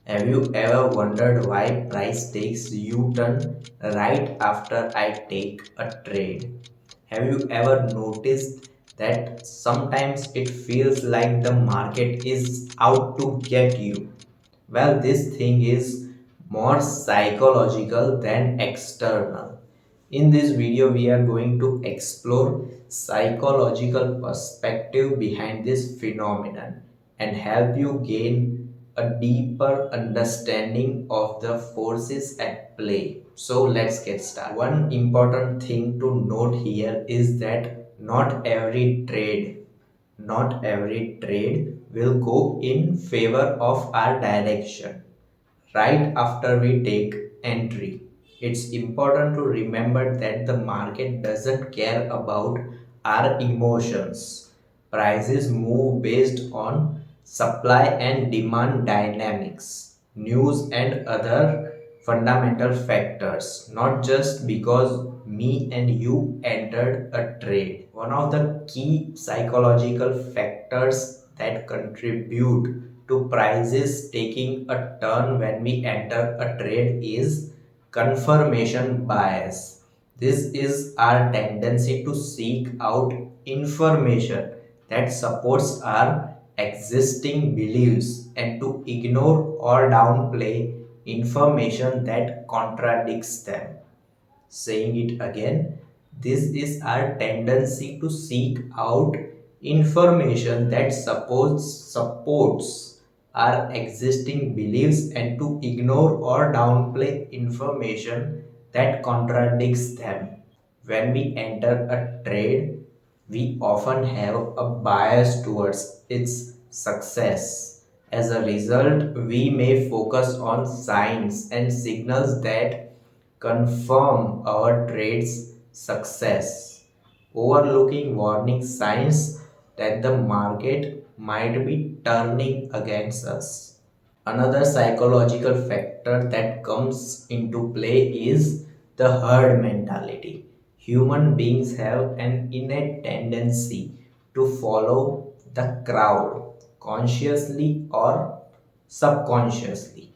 Have you ever wondered why price takes U-turn right after I take a trade? Have you ever noticed that sometimes it feels like the market is out to get you? Well, this thing is more psychological than external. In this video, we are going to explore psychological perspective behind this phenomenon and help you gain a deeper understanding of the forces at play. So let's get started. One important thing to note here is that not every trade will go in favor of our direction right after we take entry. It's important to remember that the market doesn't care about our emotions. Prices move based on supply and demand dynamics, news, and other fundamental factors, not just because me and you entered a trade. One of the key psychological factors that contribute to prices taking a turn when we enter a trade is confirmation bias. This is our tendency to seek out information that supports our existing beliefs and to ignore or downplay information that contradicts them. Saying it again, this is our tendency to seek out information that supports our existing beliefs and to ignore or downplay information that contradicts them. When we enter a trade, we often have a bias towards its success. As a result, we may focus on signs and signals that confirm our trade's success, overlooking warning signs that the market might be turning against us. Another psychological factor that comes into play is the herd mentality. Human beings have an innate tendency to follow the crowd, consciously or subconsciously.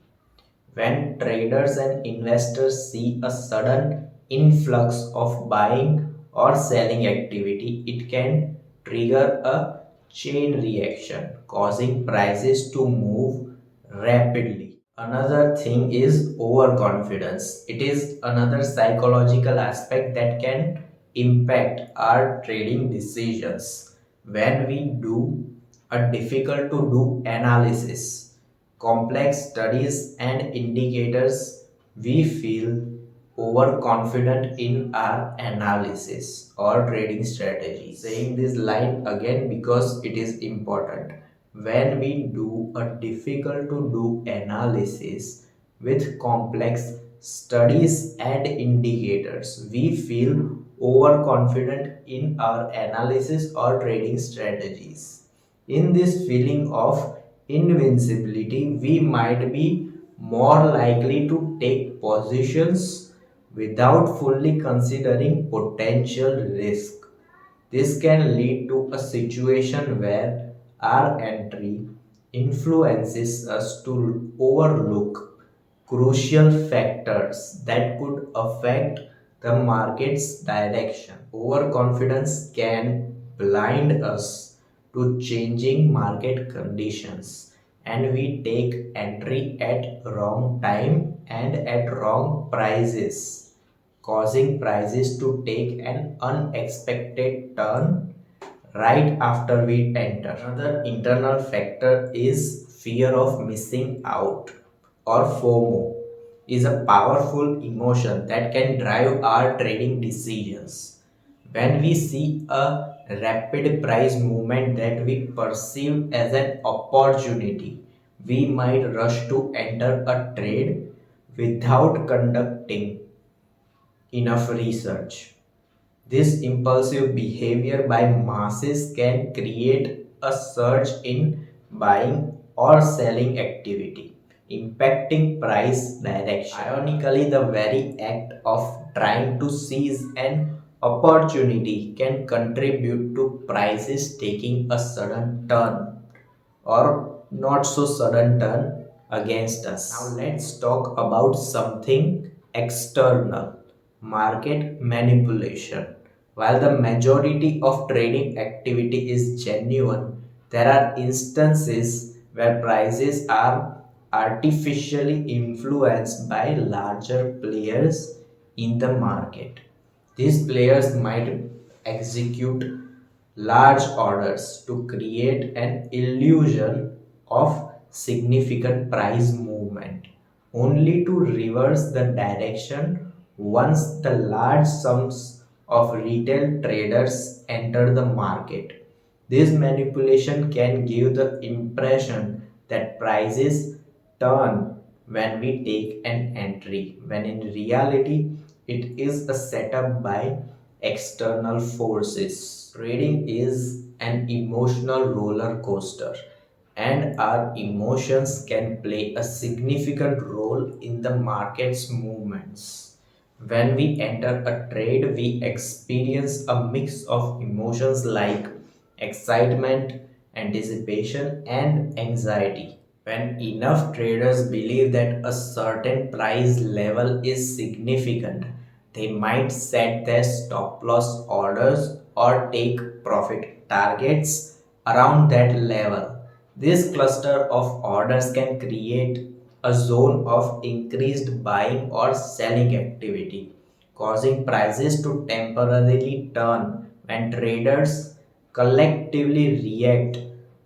When traders and investors see a sudden influx of buying or selling activity, it can trigger a chain reaction, causing prices to move rapidly. Another thing is overconfidence. It is another psychological aspect that can impact our trading decisions. When we do a difficult to do analysis, complex studies and indicators, we feel overconfident in our analysis or trading strategy. Saying this line again because it is important. When we do a difficult to do analysis with complex studies and indicators, we feel overconfident in our analysis or trading strategies. In this feeling of invincibility, we might be more likely to take positions without fully considering potential risk. This can lead to a situation where our entry influences us to overlook crucial factors that could affect the market's direction. Overconfidence can blind us to changing market conditions, and we take entry at wrong time and at wrong prices, causing prices to take an unexpected turn right after we enter. Another internal factor is fear of missing out, or FOMO is a powerful emotion that can drive our trading decisions. When we see a rapid price movement that we perceive as an opportunity, we might rush to enter a trade without conducting enough research. This impulsive behavior by masses can create a surge in buying or selling activity, impacting price direction. Ironically, the very act of trying to seize an opportunity can contribute to prices taking a sudden turn or not so sudden turn. against us. Now let's talk about something external, market manipulation. While the majority of trading activity is genuine, there are instances where prices are artificially influenced by larger players in the market. These players might execute large orders to create an illusion of significant price movement, only to reverse the direction once the large sums of retail traders enter the market. This manipulation can give the impression that prices turn when we take an entry, when in reality it is a setup by external forces. Trading is an emotional roller coaster, and our emotions can play a significant role in the market's movements. When we enter a trade, we experience a mix of emotions like excitement, anticipation, and anxiety. When enough traders believe that a certain price level is significant, they might set their stop loss orders or take profit targets around that level. This cluster of orders can create a zone of increased buying or selling activity, causing prices to temporarily turn when traders collectively react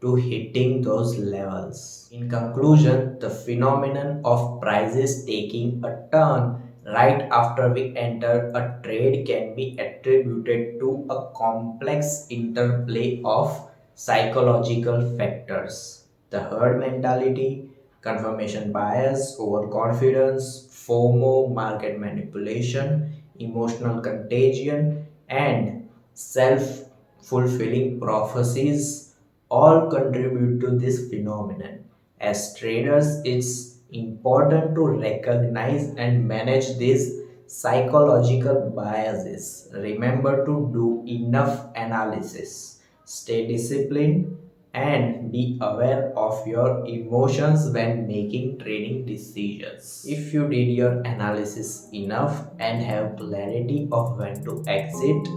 to hitting those levels. In conclusion, the phenomenon of prices taking a turn right after we enter a trade can be attributed to a complex interplay of psychological factors. The herd mentality, confirmation bias, overconfidence, FOMO, market manipulation, emotional contagion, and self fulfilling prophecies all contribute to this phenomenon. As traders, it's important to recognize and manage these psychological biases. Remember to do enough analysis, stay disciplined, and be aware of your emotions when making trading decisions. If you did your analysis enough and have clarity of when to exit,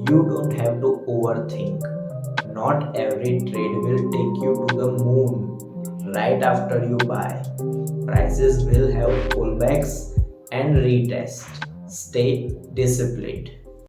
you don't have to overthink. Not every trade will take you to the moon right after you buy. Prices will have pullbacks and retest. Stay disciplined.